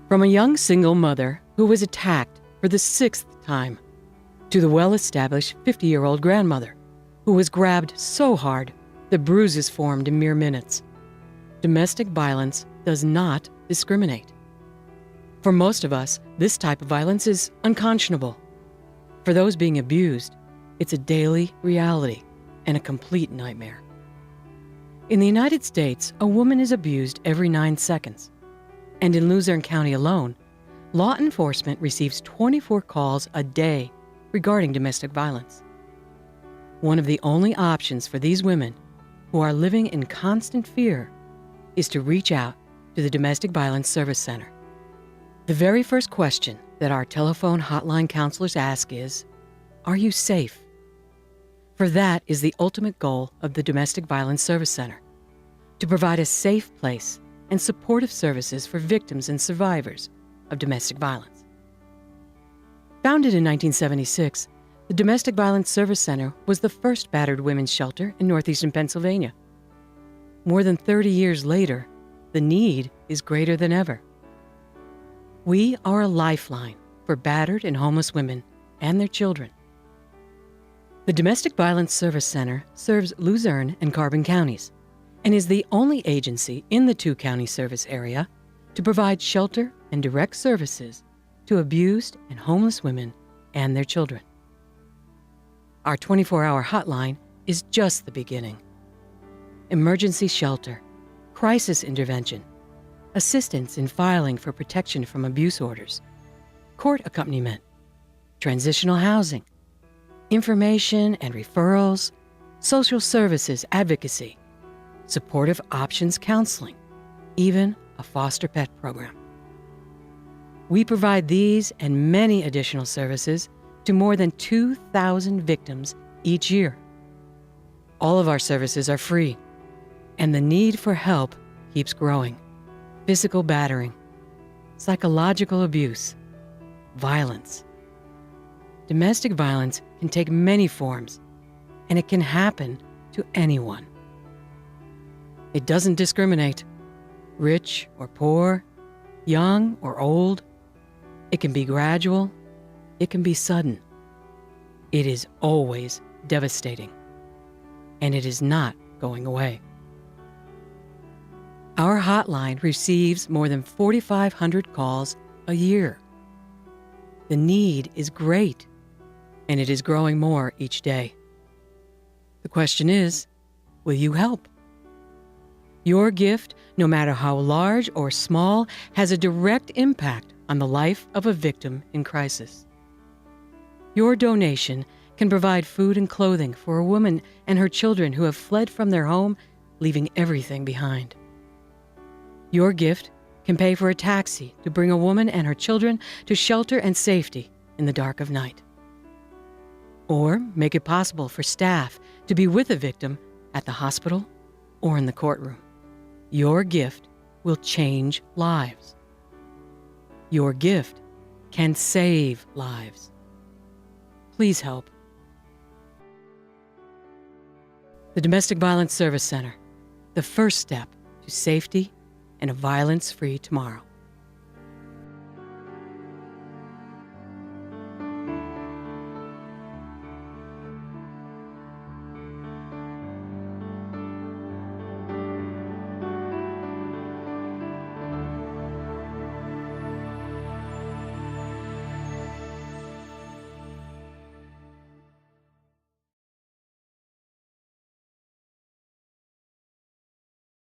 From a young single mother who was attacked for the 6th time, to the well-established 50-year-old grandmother who was grabbed so hard the bruises formed in mere minutes, domestic violence does not discriminate. For most of us, this type of violence is unconscionable. For those being abused, it's a daily reality and a complete nightmare. In the United States, a woman is abused every 9 seconds. And in Luzerne County alone, law enforcement receives 24 calls a day regarding domestic violence. One of the only options for these women who are living in constant fear is to reach out to the Domestic Violence Service Center. The very first question that our telephone hotline counselors ask is, "Are you safe?" For that is the ultimate goal of the Domestic Violence Service Center, to provide a safe place and supportive services for victims and survivors of domestic violence. Founded in 1976, the Domestic Violence Service Center was the first battered women's shelter in northeastern Pennsylvania. More than 30 years later, the need is greater than ever. We are a lifeline for battered and homeless women and their children. The Domestic Violence Service Center serves Luzerne and Carbon counties and is the only agency in the 2-county service area to provide shelter and direct services to abused and homeless women and their children. Our 24-hour hotline is just the beginning. Emergency shelter, crisis intervention, assistance in filing for protection from abuse orders, court accompaniment, transitional housing, information and referrals, social services advocacy, supportive options counseling, even a foster pet program. We provide these and many additional services to more than 2,000 victims each year. All of our services are free, and the need for help keeps growing. Physical battering, psychological abuse, violence. Domestic violence can take many forms, and it can happen to anyone. It doesn't discriminate, rich or poor, young or old. It can be gradual, it can be sudden. It is always devastating, and it is not going away. Our hotline receives more than 4,500 calls a year. The need is great, and it is growing more each day. The question is, will you help? Your gift, no matter how large or small, has a direct impact on the life of a victim in crisis. Your donation can provide food and clothing for a woman and her children who have fled from their home, leaving everything behind. Your gift can pay for a taxi to bring a woman and her children to shelter and safety in the dark of night. Or make it possible for staff to be with a victim at the hospital or in the courtroom. Your gift will change lives. Your gift can save lives. Please help. The Domestic Violence Service Center, the first step to safety and a violence-free tomorrow.